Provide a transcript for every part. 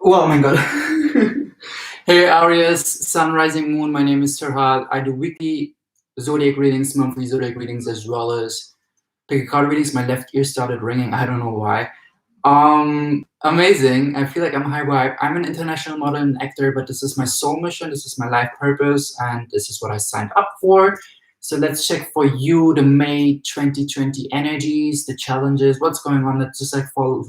Oh my god. Hey Aries, Sun, Rising, Moon. My name is Serhat. I do weekly zodiac readings, monthly zodiac readings, as well as pick a card readings. My left ear started ringing. I don't know why. Amazing. I feel like I'm high vibe. I'm an international model and actor, but this is my soul mission. This is my life purpose, and this is what I signed up for. So let's check for you the May 2020 energies, the challenges, what's going on. Let's just like follow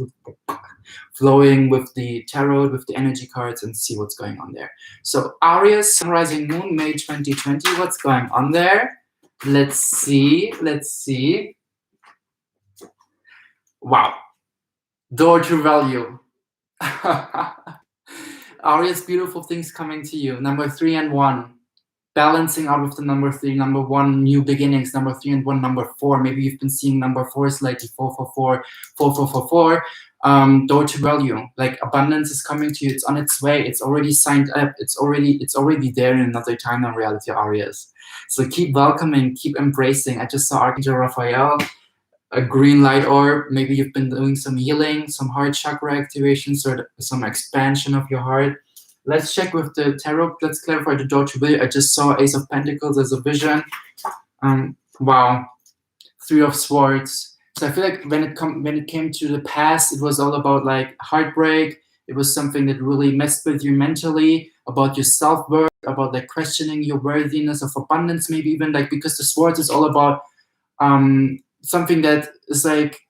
flowing with the tarot, with the energy cards, and see what's going on there. So Aries, Sun, Rising, Moon, May 2020. What's going on there? Let's see. Let's see. Wow. Door to value. Aries, beautiful things coming to you. Number 3 and 1. Balancing out with the number 3, number 1, new beginnings, number 3 and 1, number 4. Maybe you've been seeing number 4s lately, 444, 4444. Door to value, like abundance is coming to you. It's on its way. It's already signed up. It's already there in another time than reality, Aries. So keep welcoming, keep embracing. I just saw Archangel Raphael, a green light orb. Maybe you've been doing some healing, some heart chakra activations, or some expansion of your heart. Let's check with the tarot. Let's clarify the door to value. I just saw Ace of Pentacles as a vision. Wow. 3 of Swords. So I feel like when it came to the past, it was all about like heartbreak. It was something that really messed with you mentally, about your self-worth, about like questioning your worthiness of abundance, maybe even like, because the Swords is all about something that is like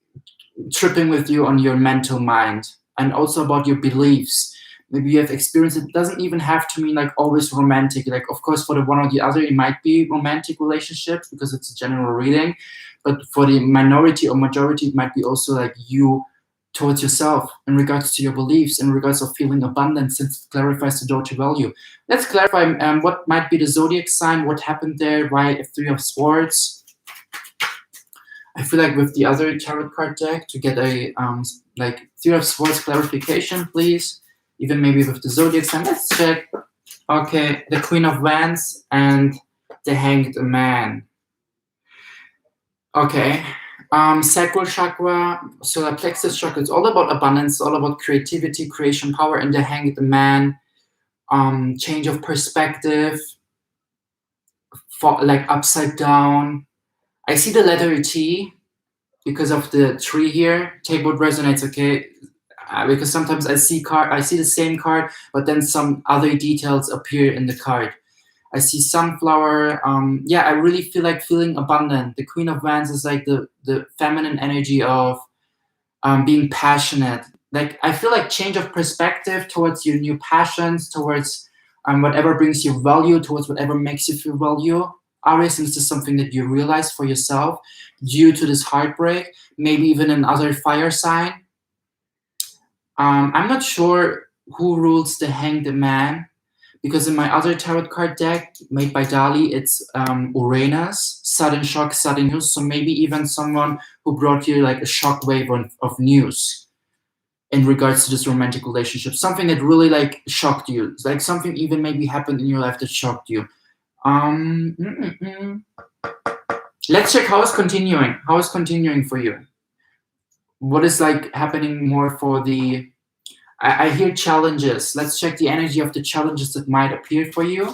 tripping with you on your mental mind, and also about your beliefs. Maybe you have experienced it. Doesn't even have to mean like always romantic. Like, of course, for the one or the other, it might be romantic relationships because it's a general reading. But for the minority or majority, it might be also like you towards yourself in regards to your beliefs, in regards of feeling abundant, since it clarifies the door to value. Let's clarify what might be the zodiac sign, what happened there, why 3 of Swords. I feel like with the other tarot card deck to get a like 3 of Swords clarification, please. Even maybe with the zodiac sign. Let's check. Okay, the Queen of Wands and the Hanged Man. Okay, sacral chakra, solar plexus chakra. It's all about abundance, all about creativity, creation, power. And the Hanged Man, change of perspective, like upside down. I see the letter T because of the tree here. Take what resonates, okay? Because sometimes I see the same card, but then some other details appear in the card. I see sunflower. Yeah, I really feel like feeling abundant. The Queen of Wands is like the feminine energy of being passionate. Like, I feel like change of perspective towards your new passions, towards whatever brings you value, towards whatever makes you feel value. Aries, is this something that you realize for yourself due to this heartbreak? Maybe even another fire sign. I'm not sure who rules the Hanged Man, because in my other tarot card deck made by Dali, it's Uranus, sudden shock, sudden news. So maybe even someone who brought you like a shock wave of news in regards to this romantic relationship, something that really like shocked you. It's like something even maybe happened in your life that shocked you. Let's check how is continuing. How is continuing for you? What is like happening more for the, I hear challenges. Let's check the energy of the challenges that might appear for you.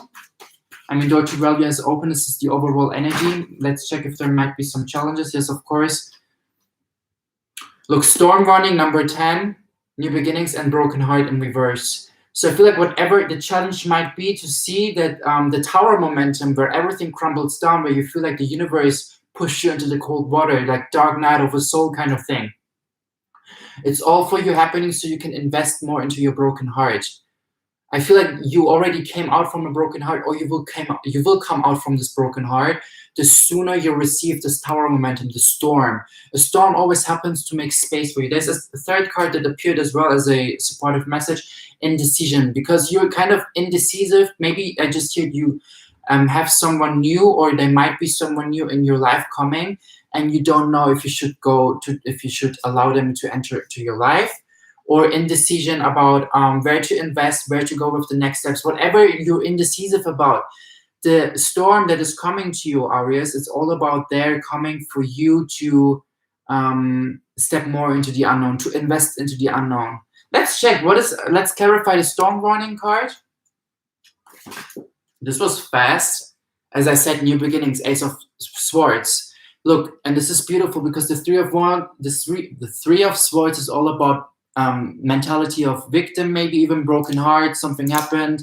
I mean, door to value is open. This is the overall energy. Let's check if there might be some challenges. Yes, of course. Look, storm warning, number 10, new beginnings and broken heart in reverse. So I feel like whatever the challenge might be, to see that the tower momentum where everything crumbles down, where you feel like the universe pushed you into the cold water, like dark night of a soul kind of thing. It's all for you happening so you can invest more into your broken heart. I feel like you already came out from a broken heart, or you will come out from this broken heart. The sooner you receive this tower momentum, the storm. A storm always happens to make space for you. There's a third card that appeared as well as a supportive message, indecision, because you're kind of indecisive. Maybe I just heard you have someone new, or there might be someone new in your life coming, and you don't know if you should allow them to enter into your life, or indecision about where to invest, where to go with the next steps, whatever you're indecisive about. The storm that is coming to you, Aries, it's all about there coming for you to step more into the unknown, to invest into the unknown. Let's check. Let's clarify the storm warning card. This was fast. As I said, new beginnings, Ace of Swords. Look, and this is beautiful because the three of Swords is all about mentality of victim, maybe even broken heart, something happened,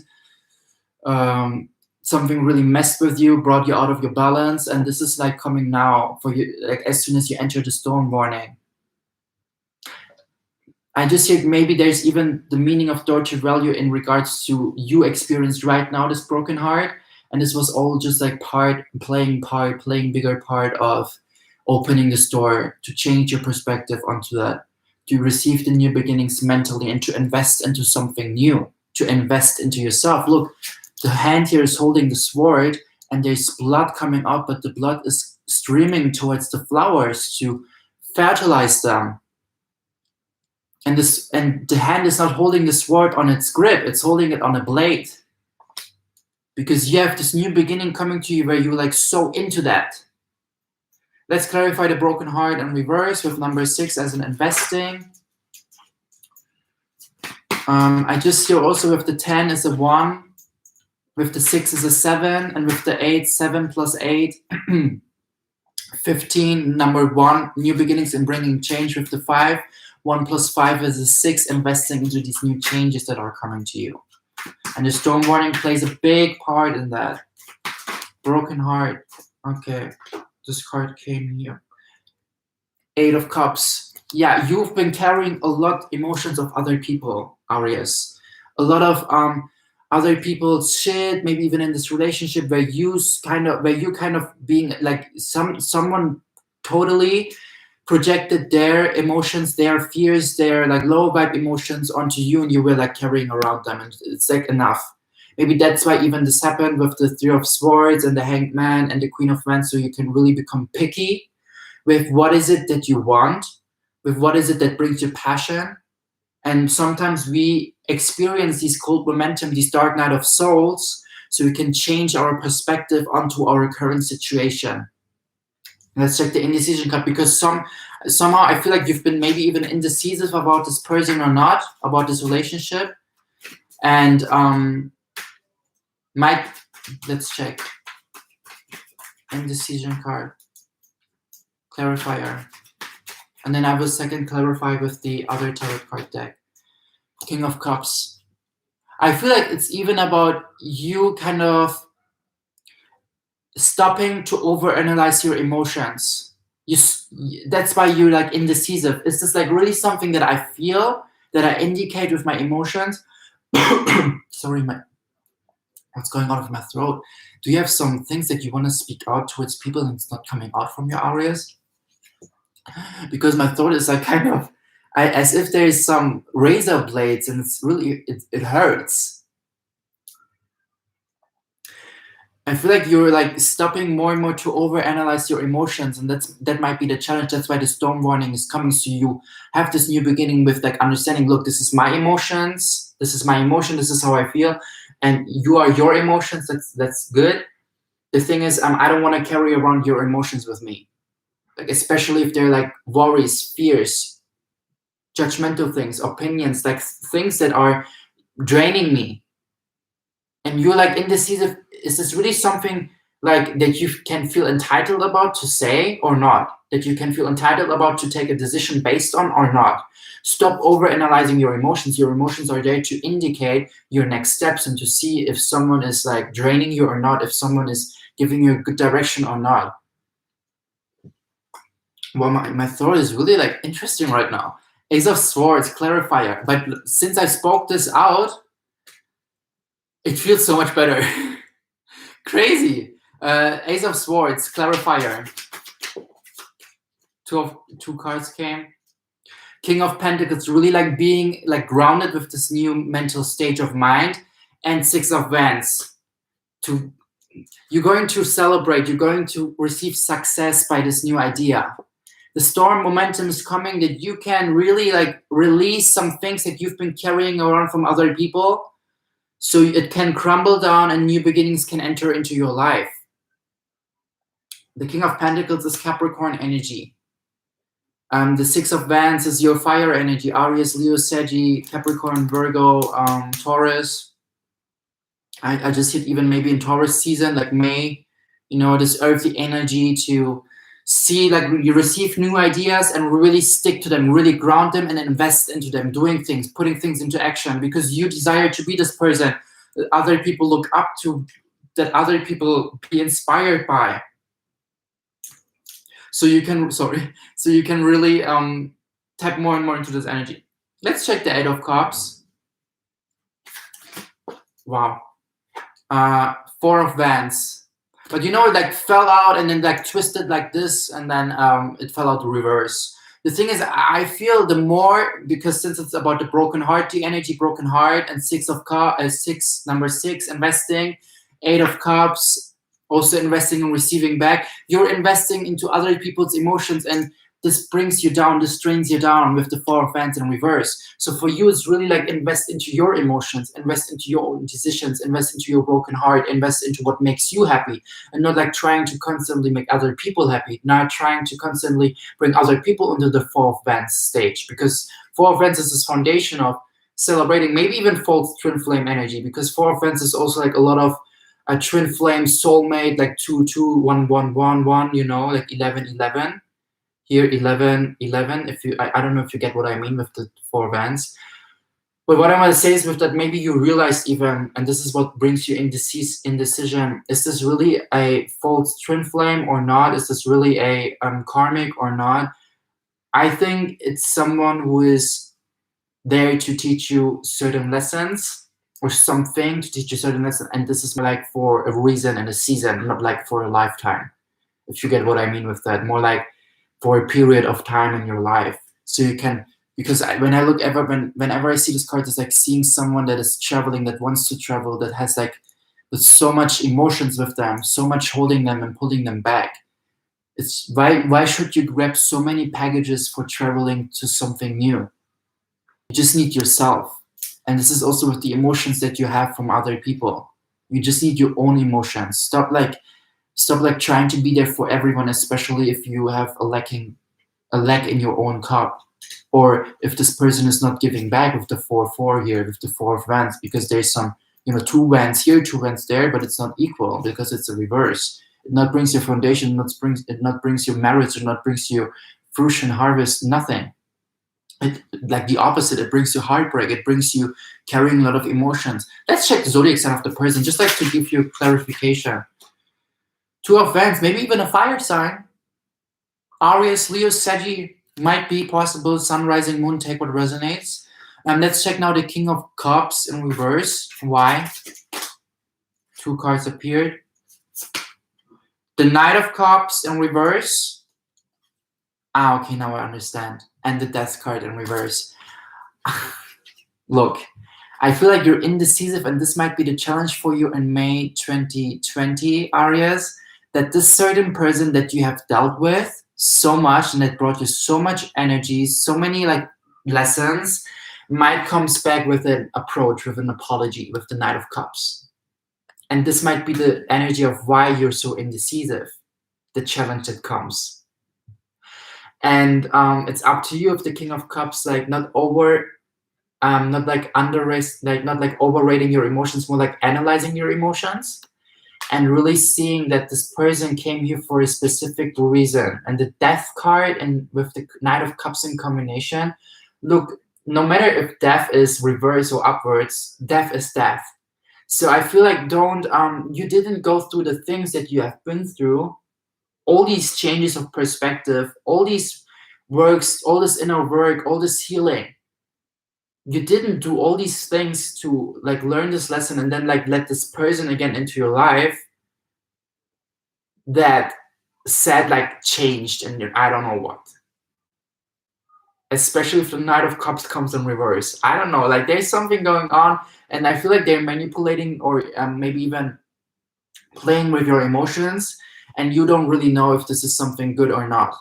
something really messed with you, brought you out of your balance, and this is like coming now for you, like as soon as you enter the storm warning. I just hear maybe there's even the meaning of Deutsche value in regards to you experienced right now this broken heart, and this was all just like playing bigger part of opening this door to change your perspective onto that, to receive the new beginnings mentally and to invest into something new, to invest into yourself. Look, the hand here is holding the sword and there's blood coming up, but the blood is streaming towards the flowers to fertilize them. And the hand is not holding the sword on its grip, it's holding it on a blade. Because you have this new beginning coming to you where you're like so into that. Let's clarify the broken heart in reverse with number 6 as an investing. I just hear also with the 10 as a 1, with the 6 as a 7, and with the 8, 7 plus 8, 15, number 1, new beginnings and bringing change. With the 5, 1 plus 5 is a 6, investing into these new changes that are coming to you. And the storm warning plays a big part in that. Broken heart. Okay, this card came here. 8 of Cups. Yeah, you've been carrying a lot emotions of other people, Aries. A lot of other people's shit, maybe even in this relationship where you kind of being like someone totally projected their emotions, their fears, their like low vibe emotions onto you, and you were like carrying around them, and it's like enough. Maybe that's why even this happened with the 3 of Swords and the Hanged Man and the Queen of Wands, so you can really become picky with what is it that you want, with what is it that brings you passion. And sometimes we experience these cold momentum, these dark night of souls, so we can change our perspective onto our current situation. Let's check the indecision card, because somehow I feel like you've been maybe even indecisive about this person or not, about this relationship. And let's check. Indecision card. Clarifier. And then I will second clarify with the other tarot card deck. King of Cups. I feel like it's even about you kind of stopping to overanalyze your emotions. That's why you're like indecisive. Is this like really something that I feel, that I indicate with my emotions? Sorry, what's going on with my throat? Do you have some things that you want to speak out towards people and it's not coming out from your areas? Because my throat is like kind of as if there is some razor blades, and it's really it hurts. I feel like you're like stopping more and more to overanalyze your emotions, and that might be the challenge. That's why the storm warning is coming. So you have this new beginning with like understanding, look, this is my emotions, this is my emotion, this is how I feel, and you are your emotions. That's good. The thing is, I don't want to carry around your emotions with me, like especially if they're like worries, fears, judgmental things, opinions, like things that are draining me. And you're like indecisive. Is this really something like that you can feel entitled about to say or not? That you can feel entitled about to take a decision based on or not? Stop over analyzing your emotions. Your emotions are there to indicate your next steps and to see if someone is like draining you or not, if someone is giving you a good direction or not. Well, my throat is really like interesting right now. Ace of Swords, clarifier. But since I spoke this out, it feels so much better. Crazy. Ace of Swords, clarifier. Two cards came. King of Pentacles, really like being like grounded with this new mental stage of mind. And 6 of Wands. You're going to celebrate. You're going to receive success by this new idea. The storm momentum is coming that you can really like release some things that you've been carrying around from other people. So it can crumble down and new beginnings can enter into your life. The King of Pentacles is Capricorn energy. The Six of Wands is your fire energy. Aries, Leo, Sagittarius, Capricorn, Virgo, Taurus. I just hit even maybe in Taurus season, like May, you know, this earthy energy to see, like you receive new ideas and really stick to them, really ground them and invest into them, doing things, putting things into action, because you desire to be this person that other people look up to, that other people be inspired by. So you can, so you can really tap more and more into this energy. Let's check the Eight of Cups. Wow. Four of Wands, but you know, it like fell out and then like twisted like this, and then it fell out the reverse. The thing is, I feel the more, because since it's about the broken heart, the energy, broken heart, and number six, investing, Eight of Cups, also investing and receiving back. You're investing into other people's emotions, and this brings you down, this strains you down with the Four of Wands in reverse. So for you, it's really like invest into your emotions, invest into your own decisions, invest into your broken heart, invest into what makes you happy, and not like trying to constantly make other people happy, not trying to constantly bring other people into the Four of Wands stage, because Four of Wands is this foundation of celebrating, maybe even false twin flame energy, because Four of Wands is also like a lot of a twin flame soulmate, like 2 2 1 1 1 1, you know, like 11 11. Here 11 11, if you I don't know if you get what I mean with the Four Wands. But what I want to say is with that, maybe you realize even, and this is what brings you indecision, is this really a false twin flame or not? Is this really a karmic or not? I think it's someone who is there to teach you certain lessons, or something to teach you certain lessons, and this is like for a reason and a season, not like for a lifetime, if you get what I mean with that. More like for a period of time in your life, so you can, because whenever I see this card, it's like seeing someone that is traveling, that wants to travel, that has like with so much emotions with them, so much holding them and pulling them back. It's why should you grab so many packages for traveling to something new? You just need yourself. And this is also with the emotions that you have from other people. You just need your own emotions. Stop like trying to be there for everyone, especially if you have a lack in your own cup, or if this person is not giving back with the 4-4 here, with the Four of Wands, because there's some, you know, 2 Wands here, 2 Wands there, but it's not equal because it's a reverse. It not brings you foundation, it not brings you marriage, it not brings you fruition, harvest, nothing. It, like the opposite, it brings you heartbreak, it brings you carrying a lot of emotions. Let's check the zodiac sign of the person, just like to give you clarification. 2 of Wands, maybe even a fire sign. Aries, Leo, Sagittarius, might be possible. Sun, rising, moon, take what resonates. Let's check now the King of Cups in reverse. Why? 2 cards appeared. The Knight of Cups in reverse. Okay, now I understand. And the Death card in reverse. Look, I feel like you're indecisive, and this might be the challenge for you in May 2020, Aries, that this certain person that you have dealt with so much and that brought you so much energy, so many like lessons, might comes back with an approach, with an apology, with the Knight of Cups. And this might be the energy of why you're so indecisive, the challenge that comes. And it's up to you if the King of Cups, like not like not like overrating your emotions, more like analyzing your emotions and really seeing that this person came here for a specific reason. And the Death card and with the Knight of Cups in combination, look, no matter if death is reverse or upwards, death is death. So I feel like you didn't go through the things that you have been through, all these changes of perspective, all these works, all this inner work, all this healing. You didn't do all these things to like learn this lesson and then like let this person again into your life that said like changed and I don't know what. Especially if the Knight of Cups comes in reverse. I don't know, like there's something going on, and I feel like they're manipulating or maybe even playing with your emotions, and you don't really know if this is something good or not.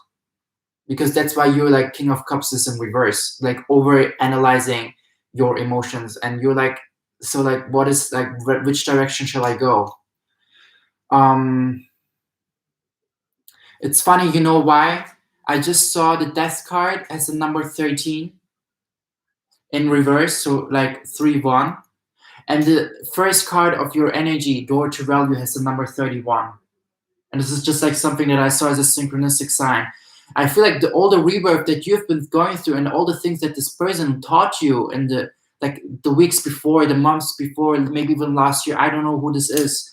Because that's why you're like King of Cups is in reverse, like over analyzing your emotions, and you're like, so like what is like which direction shall I go? It's funny, you know why? I just saw the death card as the number 13 in reverse, so like 3-1. And the first card of your energy, door to value, has the number 31. And this is just like something that I saw as a synchronistic sign. I feel like all the rebirth that you've been going through and all the things that this person taught you in the weeks before, the months before, maybe even last year, I don't know who this is.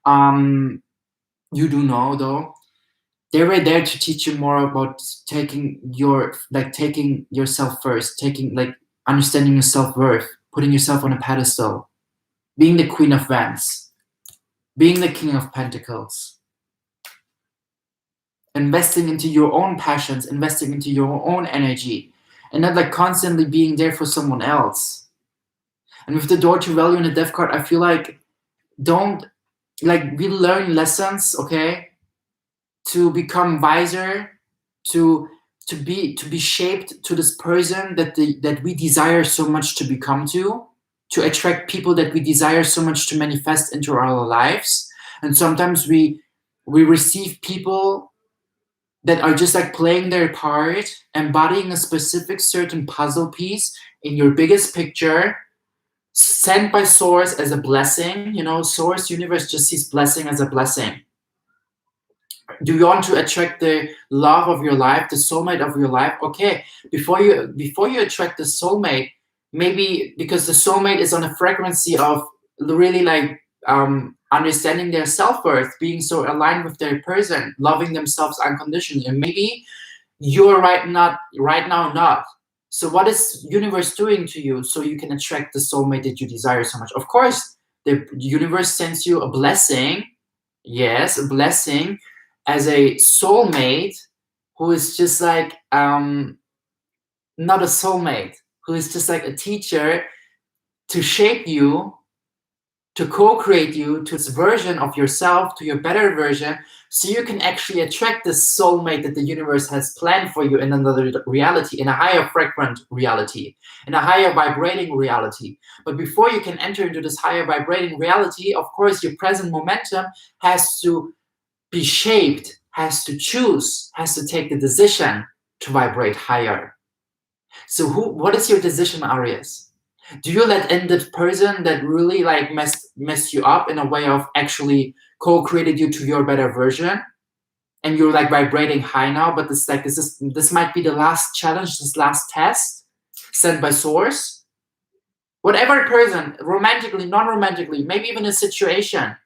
You do know though. They were there to teach you more about taking yourself first, understanding your self-worth, putting yourself on a pedestal, being the Queen of Wands, being the King of Pentacles, investing into your own passions, investing into your own energy, and not like constantly being there for someone else. And with the door to value and the death card, I feel like we learn lessons, okay, to become wiser, to be shaped to this person that we desire so much to become to attract people that we desire so much to manifest into our lives. And sometimes we receive people that are just like playing their part, embodying a specific certain puzzle piece in your biggest picture, sent by source as a blessing. Source, universe just sees blessing as a blessing. Do you want to attract the love of your life, the soulmate of your life? Okay, before you attract the soulmate, maybe because the soulmate is on a frequency of really understanding their self-worth, being so aligned with their person, loving themselves unconditionally, and maybe you're right now not. So what is universe doing to you so you can attract the soulmate that you desire so much? Of course, the universe sends you a blessing. Yes, a blessing as a soulmate who is just like not a soulmate, who is just like a teacher to shape you, to co-create you to this version of yourself, to your better version, so you can actually attract this soulmate that the universe has planned for you in another reality, in a higher frequent reality, in a higher vibrating reality. But before you can enter into this higher vibrating reality, of course, your present momentum has to be shaped, has to choose, has to take the decision to vibrate higher. So what is your decision, Aries? Do you let in the person that really messed you up in a way of actually co-created you to your better version, and you're vibrating high now, but this might be the last challenge, this last test sent by source? Whatever person, romantically, non-romantically, maybe even a situation,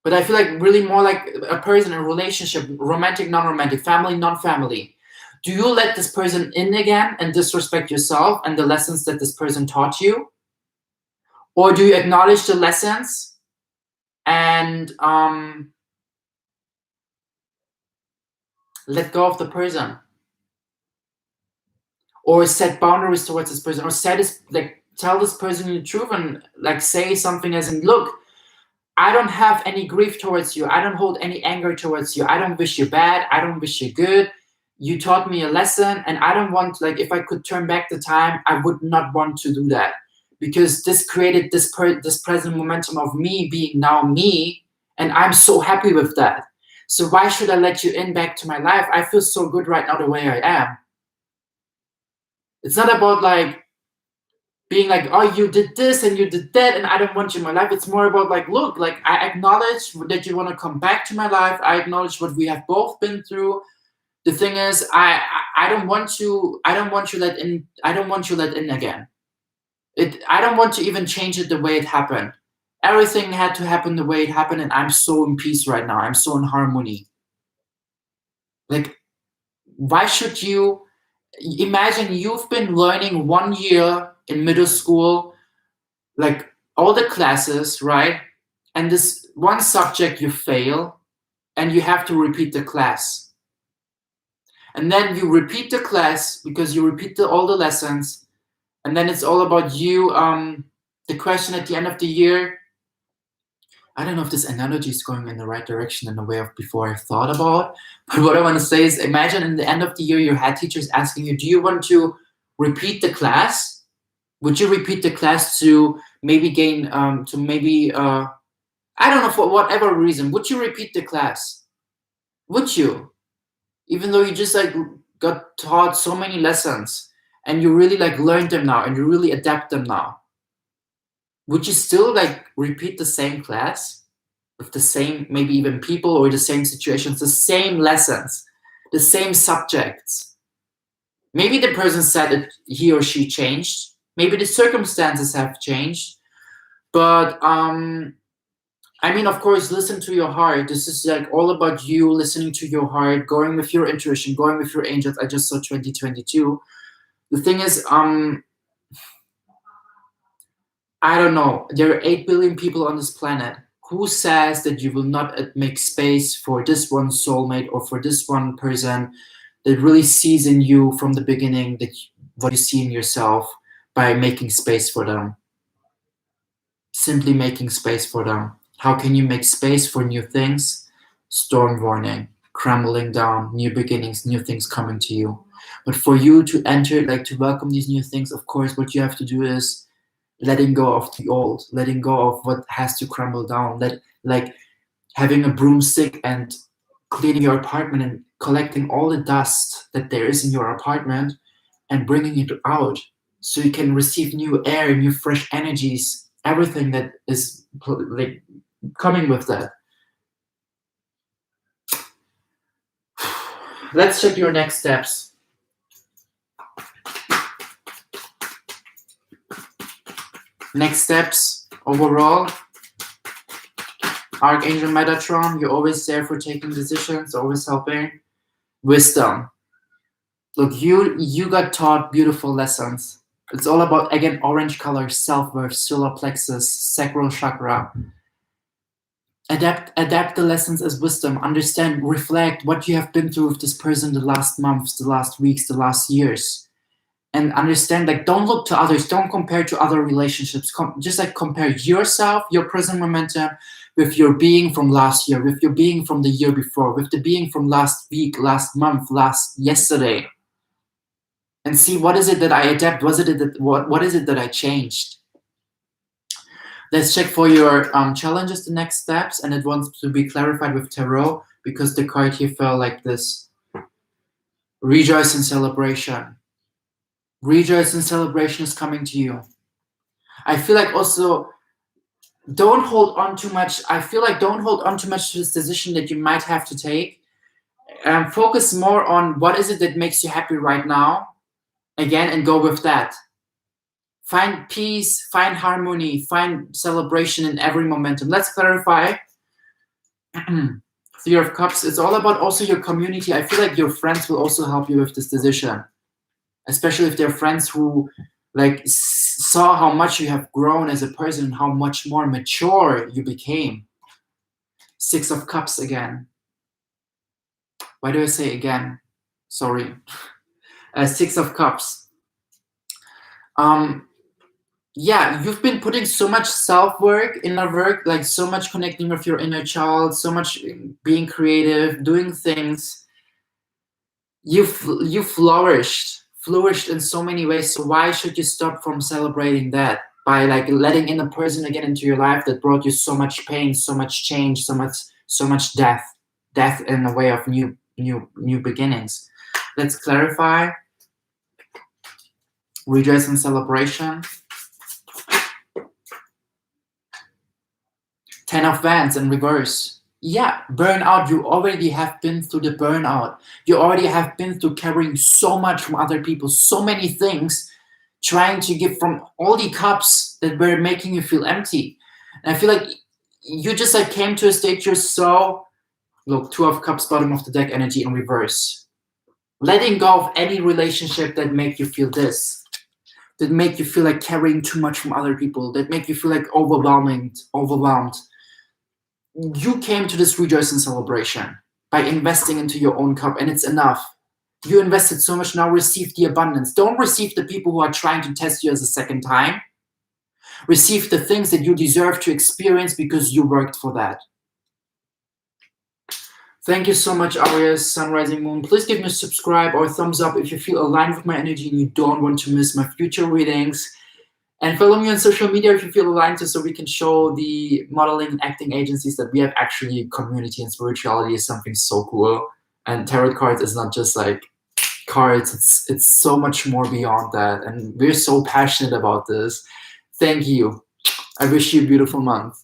but I feel like really more like a person, a relationship, romantic, non-romantic, family, non-family. Do you let this person in again and disrespect yourself and the lessons that this person taught you? Or do you acknowledge the lessons and let go of the person? Or set boundaries towards this person? Or tell this person the truth and say something as in, look, I don't have any grief towards you. I don't hold any anger towards you. I don't wish you bad. I don't wish you good. You taught me a lesson, and I don't want, if I could turn back the time, I would not want to do that, because this created this present momentum of me being now me, and I'm so happy with that. So why should I let you in back to my life? I feel so good right now the way I am. It's not about being oh, you did this and you did that and I don't want you in my life. It's more about look, I acknowledge that you want to come back to my life. I acknowledge what we have both been through. The thing is, I don't want you let in. I don't want you let in again. I don't want to even change it the way it happened. Everything had to happen the way it happened, and I'm so in peace right now. I'm so in harmony. Why should you imagine you've been learning 1 year in middle school, all the classes, right? And this one subject you fail, and you have to repeat the class. And then you repeat the class because you repeat all the lessons. And then it's all about you. The question at the end of the year, I don't know if this analogy is going in the right direction in the way of before I thought about. But what I want to say is, imagine in the end of the year, your head teacher is asking you, do you want to repeat the class? Would you repeat the class to maybe gain, I don't know, for whatever reason, would you repeat the class? Would you? even though you just like got taught so many lessons and you really like learned them now and you really adapt them now, would you still like repeat the same class with the same, maybe even people or the same situations, the same lessons, the same subjects? Maybe the person said that he or she changed, maybe the circumstances have changed, but I mean, of course, listen to your heart. This is like all about you listening to your heart, going with your intuition, going with your angels. I just saw 2022. The thing is, I don't know. There are 8 billion people on this planet. Who says that you will not make space for this one soulmate or for this one person that really sees in you from the beginning that what you see in yourself by making space for them? Simply making space for them. How can you make space for new things? Storm warning, crumbling down, new beginnings, new things coming to you. But for you to enter, like to welcome these new things, of course, what you have to do is letting go of the old, letting go of what has to crumble down, like having a broomstick and cleaning your apartment and collecting all the dust that there is in your apartment and bringing it out so you can receive new air, new fresh energies, everything that is like coming with that. Let's check your next steps. Next steps overall. Archangel Metatron, you're always there for taking decisions, always helping. Wisdom. Look, you got taught beautiful lessons. It's all about, again, orange color, self-worth, solar plexus, sacral chakra. Adapt the lessons as wisdom. Understand, reflect what you have been through with this person the last months, the last weeks, the last years. And understand, like, don't look to others, don't compare to other relationships. Just like compare yourself, your present momentum, with your being from last year, with your being from the year before, with the being from last week, last month, yesterday. And see, what is it that I adapt? What is it that I changed? Let's check for your challenges, the next steps, and it wants to be clarified with tarot because the card here fell like this. Rejoice and celebration. Rejoice and celebration is coming to you. I feel like also don't hold on too much. I feel like don't hold on too much to this decision that you might have to take. Focus more on what is it that makes you happy right now, again, and go with that. Find peace, find harmony, find celebration in every momentum. Let's clarify. Three of Cups, it's all about also your community. I feel like your friends will also help you with this decision, especially if they're friends who like saw how much you have grown as a person and how much more mature you became. Six of Cups again. Why do I say again? Sorry. Six of Cups. Yeah, you've been putting so much self-work, inner work, like so much connecting with your inner child, so much being creative, doing things. You flourished in so many ways. So why should you stop from celebrating that by like letting in a person again into your life that brought you so much pain, so much change, so much death in a way of new beginnings. Let's clarify. Rejoice and celebration. 10 of Wands in reverse. Yeah, burnout. You already have been through the burnout. You already have been through carrying so much from other people, so many things, trying to give from all the cups that were making you feel empty. And I feel like you just like came to a stage you're so, look, 2 of Cups, bottom of the deck energy in reverse. Letting go of any relationship that make you feel this, that make you feel like carrying too much from other people, that make you feel like overwhelmed. You came to this rejoice and celebration by investing into your own cup, and it's enough. You invested so much, now receive the abundance. Don't receive the people who are trying to test you as a second time. Receive the things that you deserve to experience because you worked for that. Thank you so much, Aries, Sun, Rising, Moon. Please give me a subscribe or a thumbs up if you feel aligned with my energy and you don't want to miss my future readings. And follow me on social media if you feel aligned to, so we can show the modeling and acting agencies that we have actually community and spirituality is something so cool. And tarot cards is not just like cards, it's so much more beyond that. And we're so passionate about this. Thank you. I wish you a beautiful month.